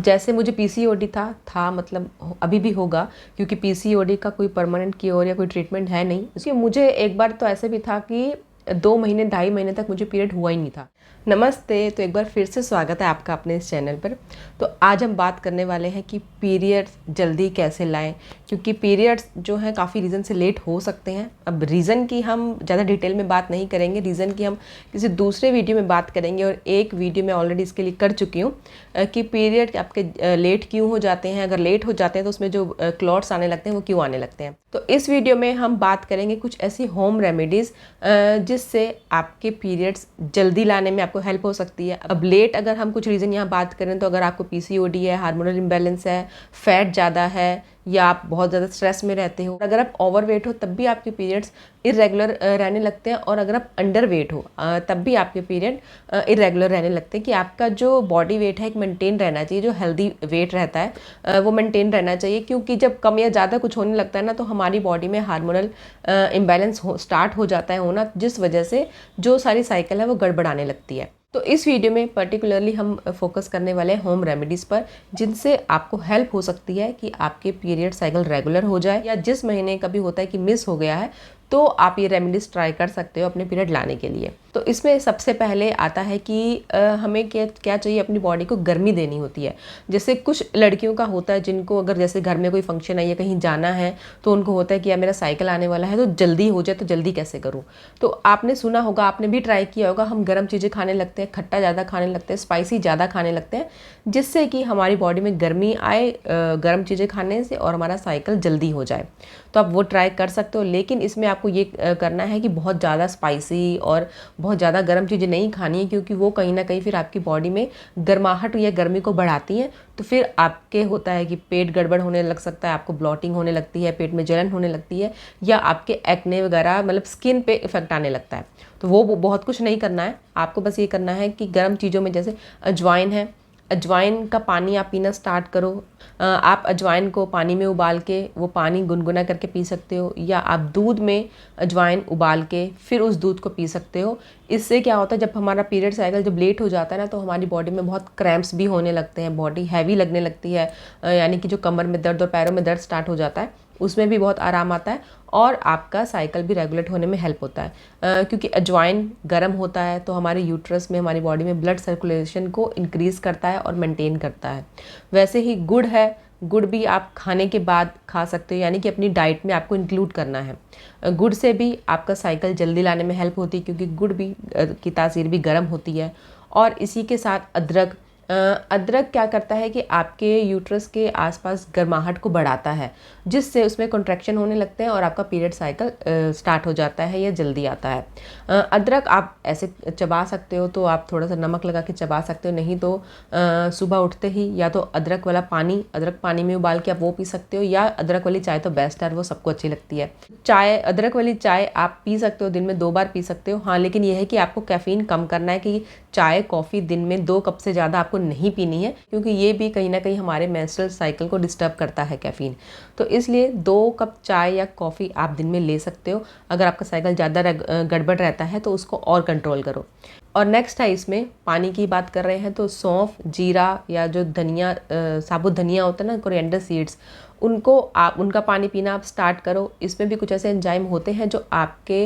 जैसे मुझे पीसीओडी था मतलब अभी भी होगा, क्योंकि पीसीओडी का कोई परमानेंट क्योर या कोई ट्रीटमेंट है नहीं। इसलिए मुझे एक बार तो ऐसे भी था कि 2 महीने 2.5 महीने तक मुझे पीरियड हुआ ही नहीं था। नमस्ते, तो एक बार फिर से स्वागत है आपका अपने इस चैनल पर। तो आज हम बात करने वाले हैं कि पीरियड्स जल्दी कैसे लाएं, क्योंकि पीरियड्स जो हैं काफ़ी रीज़न से लेट हो सकते हैं। अब रीज़न की हम ज़्यादा डिटेल में बात नहीं करेंगे, रीज़न की हम किसी दूसरे वीडियो में बात करेंगे। और एक वीडियो मैं ऑलरेडी इसके लिए कर चुकी हूँ कि पीरियड आपके लेट क्यों हो जाते हैं, अगर लेट हो जाते हैं तो उसमें जो क्लॉट्स आने लगते हैं वो क्यों आने लगते हैं। तो इस वीडियो में हम बात करेंगे कुछ ऐसी होम रेमेडीज़ जिससे आपके पीरियड्स जल्दी लाने में आपको हेल्प हो सकती है। अब लेट अगर हम कुछ रीज़न यहाँ बात करें तो अगर आपको पीसीओडी है, हार्मोनल इम्बैलेंस है, फैट ज़्यादा है, या आप बहुत ज़्यादा स्ट्रेस में रहते हो, अगर आप ओवरवेट हो तब भी आपके पीरियड्स इरेगुलर रहने लगते हैं, और अगर आप अंडर वेट हो तब भी आपके पीरियड इरेगुलर रहने लगते हैं। कि आपका जो बॉडी वेट है एक मेंटेन रहना चाहिए, जो हेल्दी वेट रहता है वो मेंटेन रहना चाहिए। क्योंकि जब कम या ज़्यादा कुछ होने लगता है ना, तो हमारी बॉडी में हार्मोनल इम्बैलेंस स्टार्ट हो जाता है होना, जिस वजह से जो सारी साइकिल है वो गड़बड़ाने लगती है। तो इस वीडियो में पर्टिकुलरली हम फोकस करने वाले हैं होम रेमेडीज़ पर, जिनसे आपको हेल्प हो सकती है कि आपके पीरियड साइकिल रेगुलर हो जाए, या जिस महीने कभी होता है कि मिस हो गया है तो आप ये रेमेडीज़ ट्राई कर सकते हो अपने पीरियड लाने के लिए। तो इसमें सबसे पहले आता है कि हमें क्या चाहिए, अपनी बॉडी को गर्मी देनी होती है। जैसे कुछ लड़कियों का होता है जिनको अगर जैसे घर में कोई फंक्शन है या कहीं जाना है, तो उनको होता है कि यार मेरा साइकिल आने वाला है तो जल्दी हो जाए, तो जल्दी कैसे करूँ। तो आपने सुना होगा, आपने भी ट्राई किया होगा, हम गर्म चीज़ें खाने लगते हैं, खट्टा ज़्यादा खाने लगते हैं, स्पाइसी ज़्यादा खाने लगते हैं, जिससे कि हमारी बॉडी में गर्मी आए गर्म चीज़ें खाने से, और हमारा साइकिल जल्दी हो जाए। तो आप वो ट्राई कर सकते हो, लेकिन इसमें आपको ये करना है कि बहुत ज़्यादा स्पाइसी और बहुत ज़्यादा गर्म चीज़ें नहीं खानी है, क्योंकि वो कहीं ना कहीं फिर आपकी बॉडी में गर्माहट या गर्मी को बढ़ाती हैं। तो फिर आपके होता है कि पेट गड़बड़ होने लग सकता है, आपको ब्लॉटिंग होने लगती है, पेट में जलन होने लगती है, या आपके एक्ने वगैरह मतलब स्किन पे इफेक्ट आने लगता है। तो वो बहुत कुछ नहीं करना है, आपको बस ये करना है कि गर्म चीज़ों में जैसे अजवाइन है, अजवाइन का पानी आप पीना स्टार्ट करो। आप अजवाइन को पानी में उबाल के वो पानी गुनगुना करके पी सकते हो, या आप दूध में अजवाइन उबाल के फिर उस दूध को पी सकते हो। इससे क्या होता है, जब हमारा पीरियड साइकिल जब लेट हो जाता है ना, तो हमारी बॉडी में बहुत क्रैम्प्स भी होने लगते हैं, बॉडी हैवी लगने लगती है, यानी कि जो कमर में दर्द और पैरों में दर्द स्टार्ट हो जाता है, उसमें भी बहुत आराम आता है, और आपका साइकिल भी रेगुलेट होने में हेल्प होता है। क्योंकि अजवाइन गर्म होता है तो हमारे यूट्रस में, हमारी बॉडी में ब्लड सर्कुलेशन को इंक्रीज़ करता है और मेंटेन करता है। वैसे ही गुड़ है, गुड़ भी आप खाने के बाद खा सकते हो, यानी कि अपनी डाइट में आपको इंक्लूड करना है। गुड़ से भी आपका साइकिल जल्दी लाने में हेल्प होती है, क्योंकि गुड़ भी की तासीर भी गर्म होती है। और इसी के साथ अदरक, अदरक क्या करता है कि आपके यूट्रस के आसपास गर्माहट को बढ़ाता है, जिससे उसमें कॉन्ट्रैक्शन होने लगते हैं और आपका पीरियड साइकिल स्टार्ट हो जाता है या जल्दी आता है। अदरक आप ऐसे चबा सकते हो, तो आप थोड़ा सा नमक लगा के चबा सकते हो, नहीं तो सुबह उठते ही या तो अदरक वाला पानी, अदरक पानी में उबाल के आप वो पी सकते हो, या अदरक वाली चाय तो बेस्ट है, वो सबको अच्छी लगती है। चाय, अदरक वाली चाय आप पी सकते हो, दिन में 2 बार पी सकते हो। हाँ, लेकिन यह है कि आपको कैफ़ीन कम करना है, कि चाय कॉफ़ी दिन में 2 कप से ज़्यादा आपको नहीं पीनी है, क्योंकि ये भी कहीं ना कहीं हमारे मेंस्ट्रुअल साइकिल को डिस्टर्ब करता है कैफ़ीन। तो इसलिए 2 कप चाय या कॉफ़ी आप दिन में ले सकते हो। अगर आपका साइकिल ज़्यादा गड़बड़ रहता है तो उसको और कंट्रोल करो। और नेक्स्ट है, इसमें पानी की बात कर रहे हैं तो सौंफ, जीरा, या जो धनिया, साबुत धनिया होता है ना, कोरिएंडर सीड्स, उनका पानी पीना आप स्टार्ट करो। इसमें भी कुछ ऐसे एंजाइम होते हैं जो आपके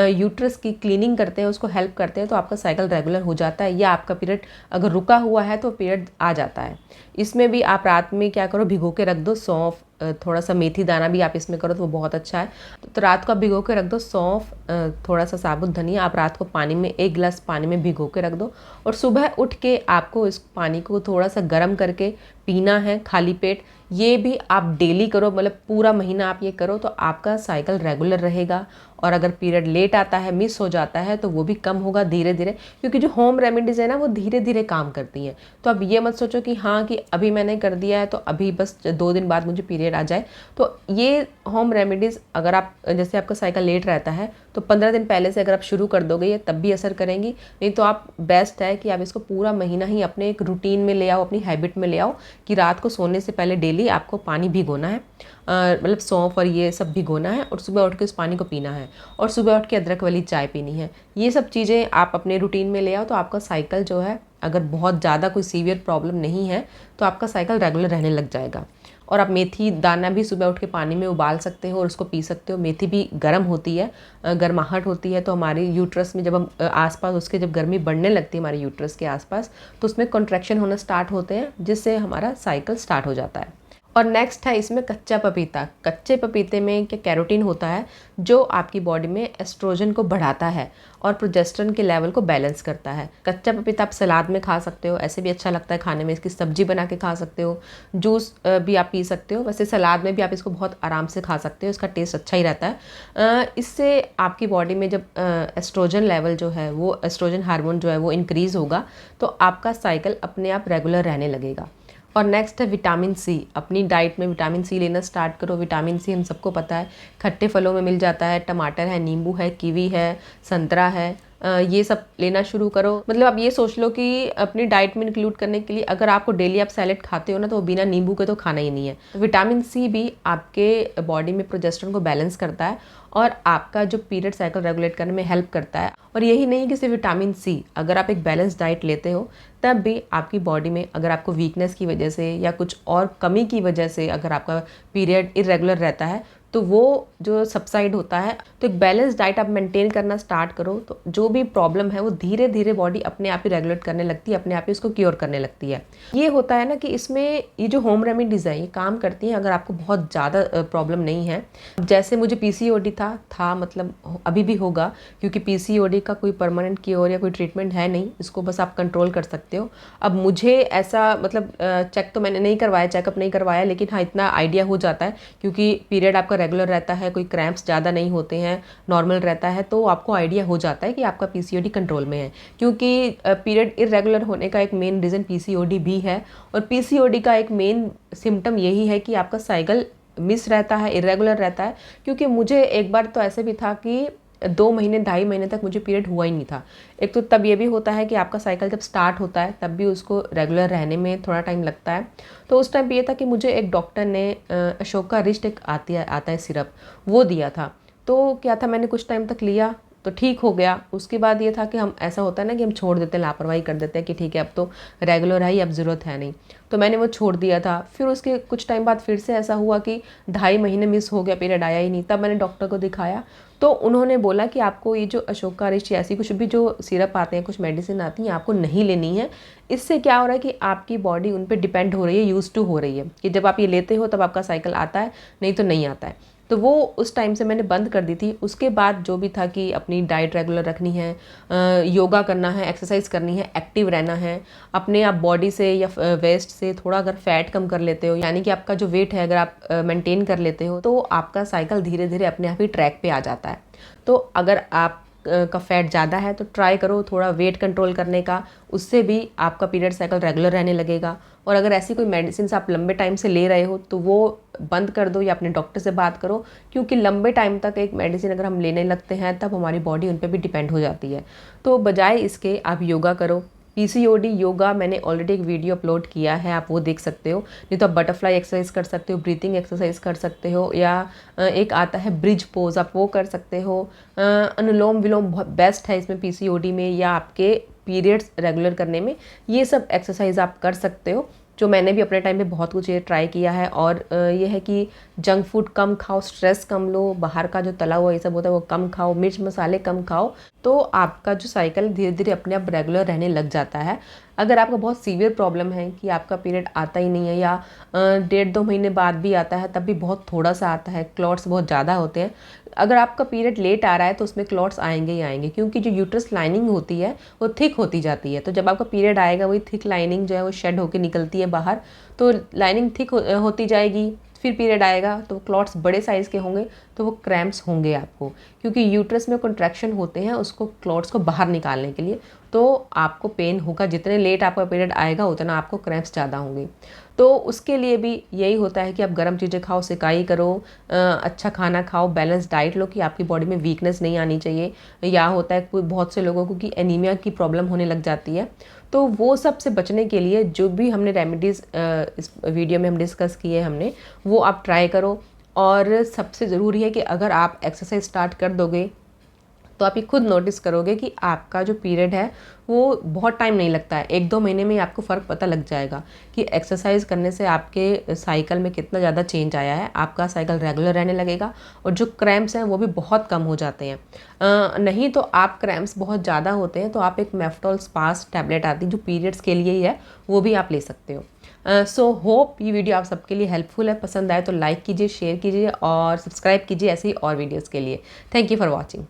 यूट्रस की क्लीनिंग करते हैं, उसको हेल्प करते हैं, तो आपका साइकिल रेगुलर हो जाता है, या आपका पीरियड अगर रुका हुआ है तो पीरियड आ जाता है। इसमें भी आप रात में क्या करो, भिगो के रख दो सौंफ, थोड़ा सा मेथी दाना भी आप इसमें करो तो वो बहुत अच्छा है। तो रात को आप भिगो के रख दो सौंफ, थोड़ा सा साबुत धनिया, आप रात को पानी में 1 गिलास पानी में भिगो के रख दो, और सुबह उठ के आपको इस पानी को थोड़ा सा गर्म करके पीना है खाली पेट। ये भी आप डेली करो, मतलब पूरा महीना आप ये करो, तो आपका साइकिल रेगुलर रहेगा। और अगर पीरियड लेट आता है, मिस हो जाता है, तो वो भी कम होगा धीरे धीरे, क्योंकि जो होम रेमेडीज़ है ना, वो धीरे धीरे काम करती हैं। तो अब ये मत सोचो कि हाँ कि अभी मैंने कर दिया है तो अभी बस 2 दिन बाद मुझे पीरियड आ जाए। तो ये होम रेमेडीज़ अगर आप, जैसे आपका साइकिल लेट रहता है, तो 15 दिन पहले से अगर आप शुरू कर दोगे ये तब भी असर करेंगी। नहीं तो आप, बेस्ट है कि आप इसको पूरा महीना ही अपने एक रूटीन में ले आओ, अपनी हैबिट में ले आओ, कि रात को सोने से पहले डेली आपको पानी भिगोना है, मतलब सौंफ और ये सब भिगोना है, और सुबह उठ के उस पानी को पीना है, और सुबह उठ के अदरक वाली चाय पीनी है। ये सब चीज़ें आप अपने रूटीन में ले आओ, तो आपका साइकिल जो है अगर बहुत ज़्यादा कोई सीवियर प्रॉब्लम नहीं है तो आपका साइकिल रेगुलर रहने लग जाएगा। और आप मेथी दाना भी सुबह उठ के पानी में उबाल सकते हो और उसको पी सकते हो। मेथी भी गर्म होती है, गर्माहट होती है, तो हमारी यूट्रस में जब हम आसपास उसके जब गर्मी बढ़ने लगती है हमारे यूट्रस के आसपास, तो उसमें कॉन्ट्रैक्शन होना स्टार्ट होते हैं, जिससे हमारा साइकिल स्टार्ट हो जाता है। और नेक्स्ट है इसमें कच्चा पपीता। कच्चे पपीते में क्या कैरोटीन होता है जो आपकी बॉडी में एस्ट्रोजन को बढ़ाता है और प्रोजेस्टेरोन के लेवल को बैलेंस करता है। कच्चा पपीता आप सलाद में खा सकते हो, ऐसे भी अच्छा लगता है खाने में, इसकी सब्जी बना के खा सकते हो, जूस भी आप पी सकते हो। वैसे सलाद में भी आप इसको बहुत आराम से खा सकते हो, इसका टेस्ट अच्छा ही रहता है। इससे आपकी बॉडी में जब एस्ट्रोजन लेवल जो है वो एस्ट्रोजन हार्मोन जो है वो इंक्रीज़ होगा, तो आपका साइकिल अपने आप रेगुलर रहने लगेगा। और नेक्स्ट है विटामिन सी। अपनी डाइट में विटामिन सी लेना स्टार्ट करो। विटामिन सी हम सबको पता है खट्टे फलों में मिल जाता है, टमाटर है, नींबू है, कीवी है, संतरा है, ये सब लेना शुरू करो। मतलब आप ये सोच लो कि अपनी डाइट में इंक्लूड करने के लिए अगर आपको डेली आप सैलेड खाते हो ना, तो वो बिना नींबू के तो खाना ही नहीं है। विटामिन सी भी आपके बॉडी में प्रोजेस्टेरोन को बैलेंस करता है और आपका जो पीरियड साइकिल रेगुलेट करने में हेल्प करता है। और यही नहीं कि सिर्फ विटामिन सी, अगर आप एक बैलेंस डाइट लेते हो तब भी आपकी बॉडी में अगर आपको वीकनेस की वजह से या कुछ और कमी की वजह से अगर आपका पीरियड इरेगुलर रहता है तो वो जो सबसाइड होता है। तो एक बैलेंस डाइट आप मेंटेन करना स्टार्ट करो, तो जो भी प्रॉब्लम है वो धीरे धीरे बॉडी अपने आप ही रेगुलेट करने लगती है, अपने आप ही उसको क्योर करने लगती है। ये होता है ना कि इसमें ये जो होम रेमेडीज़ हैं ये काम करती हैं अगर आपको बहुत ज़्यादा प्रॉब्लम नहीं है। जैसे मुझे पीसीओडी था मतलब अभी भी होगा, क्योंकि पीसीओडी का कोई परमानेंट क्योर या कोई ट्रीटमेंट है नहीं, इसको बस आप कंट्रोल कर सकते हो। अब मुझे ऐसा मतलब चेक तो मैंने नहीं करवाया, चेकअप नहीं करवाया, लेकिन हाँ इतना आइडिया हो जाता है क्योंकि पीरियड आपका रेगुलर रहता है, कोई क्रैम्प्स ज़्यादा नहीं होते हैं, नॉर्मल रहता है, तो आपको आइडिया हो जाता है कि आपका पीसीओडी कंट्रोल में है। क्योंकि पीरियड इरेगुलर होने का एक मेन रीज़न पीसीओडी भी है, और पीसीओडी का एक मेन सिम्टम यही है कि आपका साइकिल मिस रहता है, इरेगुलर रहता है। क्योंकि मुझे एक बार तो ऐसे भी था कि 2 महीने 2.5 महीने तक मुझे पीरियड हुआ ही नहीं था। एक तो तब ये भी होता है कि आपका साइकिल जब स्टार्ट होता है तब भी उसको रेगुलर रहने में थोड़ा टाइम लगता है। तो उस टाइम ये था कि मुझे एक डॉक्टर ने अशोका रिस्ट एक आता है सिरप, वो दिया था। तो क्या था, मैंने कुछ टाइम तक लिया तो ठीक हो गया। उसके बाद ये था कि हम ऐसा होता है ना कि हम छोड़ देते हैं, लापरवाही कर देते हैं कि ठीक है अब तो रेगुलर है, अब ज़रूरत है नहीं, तो मैंने वो छोड़ दिया था। फिर उसके कुछ टाइम बाद फिर से ऐसा हुआ कि 2.5 महीने मिस हो गया, पीरियड आया ही नहीं। तब मैंने डॉक्टर को दिखाया तो उन्होंने बोला कि आपको ये जो अशोका रिस्ट या ऐसी कुछ भी जो सिरप आते हैं, कुछ मेडिसिन आती हैं, आपको नहीं लेनी है। इससे क्या हो रहा है कि आपकी बॉडी उन पर डिपेंड हो रही है, यूज टू हो रही है कि जब आप ये लेते हो तब आपका साइकिल आता है, नहीं तो नहीं आता है। तो वो उस टाइम से मैंने बंद कर दी थी। उसके बाद जो भी था कि अपनी डाइट रेगुलर रखनी है, योगा करना है, एक्सरसाइज करनी है, एक्टिव रहना है, अपने आप बॉडी से या वेस्ट से थोड़ा अगर फैट कम कर लेते हो, यानी कि आपका जो वेट है अगर आप मेंटेन कर लेते हो, तो आपका साइकिल धीरे धीरे अपने आप ही ट्रैक पे आ जाता है। तो अगर आप का फैट ज़्यादा है तो ट्राई करो थोड़ा वेट कंट्रोल करने का, उससे भी आपका पीरियड साइकिल रेगुलर रहने लगेगा। और अगर ऐसी कोई मेडिसिन आप लंबे टाइम से ले रहे हो तो वो बंद कर दो या अपने डॉक्टर से बात करो, क्योंकि लंबे टाइम तक एक मेडिसिन अगर हम लेने लगते हैं तब हमारी बॉडी उन पर भी डिपेंड हो जाती है। तो बजाय इसके आप योगा करो। पीसीओडी योगा मैंने ऑलरेडी एक वीडियो अपलोड किया है, आप वो देख सकते हो। नहीं तो आप बटरफ्लाई एक्सरसाइज कर सकते हो, ब्रीथिंग एक्सरसाइज कर सकते हो, या एक आता है ब्रिज पोज, आप वो कर सकते हो। अनुलोम विलोम बहुत बेस्ट है इसमें पीसीओडी में या आपके पीरियड्स रेगुलर करने में। ये सब एक्सरसाइज आप कर सकते हो, जो मैंने भी अपने टाइम पे बहुत कुछ ये ट्राई किया है। और ये है कि जंक फूड कम खाओ, स्ट्रेस कम लो, बाहर का जो तला हुआ ये सब होता है वो कम खाओ, मिर्च मसाले कम खाओ, तो आपका जो साइकिल धीरे धीरे अपने आप रेगुलर रहने लग जाता है। अगर आपका बहुत सीवियर प्रॉब्लम है कि आपका पीरियड आता ही नहीं है या 1.5-2 महीने बाद भी आता है तब भी बहुत थोड़ा सा आता है, क्लॉट्स बहुत ज़्यादा होते हैं, अगर आपका पीरियड लेट आ रहा है तो उसमें क्लॉट्स आएंगे ही आएंगे, क्योंकि जो यूट्रस लाइनिंग होती है वो थिक होती जाती है। तो जब आपका पीरियड आएगा वही थिक लाइनिंग जो है वो शेड होकर निकलती है बाहर, तो लाइनिंग थिक होती जाएगी। फिर पीरियड आएगा तो क्लॉट्स बड़े साइज़ के होंगे, तो वो क्रैम्प्स होंगे आपको, क्योंकि यूट्रस में कॉन्ट्रैक्शन होते हैं उसको क्लॉट्स को बाहर निकालने के लिए। तो आपको पेन होगा, जितने लेट आपका पीरियड आएगा उतना आपको क्रैम्प्स ज़्यादा होंगे। तो उसके लिए भी यही होता है कि आप गर्म चीज़ें खाओ, सिकाई करो, अच्छा खाना खाओ, बैलेंस डाइट लो कि आपकी बॉडी में वीकनेस नहीं आनी चाहिए। या होता है कोई बहुत से लोगों को कि एनीमिया की प्रॉब्लम होने लग जाती है, तो वो सब से बचने के लिए जो भी हमने रेमेडीज़ इस वीडियो में हम डिस्कस किए हमने, वो आप ट्राई करो। और सबसे ज़रूरी है कि अगर आप एक्सरसाइज स्टार्ट कर दोगे तो तो आप ये खुद नोटिस करोगे कि आपका जो पीरियड है वो बहुत टाइम नहीं लगता है, 1-2 महीने में ही आपको फ़र्क पता लग जाएगा कि एक्सरसाइज करने से आपके साइकिल में कितना ज़्यादा चेंज आया है। आपका साइकिल रेगुलर रहने लगेगा और जो क्रैम्प्स हैं वो भी बहुत कम हो जाते हैं। नहीं तो आप क्रैम्प्स बहुत ज़्यादा होते हैं तो आप एक मेफ्टॉल स्पास टैबलेट आती है जो पीरियड्स के लिए ही है, वो भी आप ले सकते हो। सो होप ये वीडियो आप सबके लिए हेल्पफुल है। पसंद आए तो लाइक कीजिए, शेयर कीजिए और सब्सक्राइब कीजिए ऐसे ही और वीडियोज़ के लिए। Thank you for watching.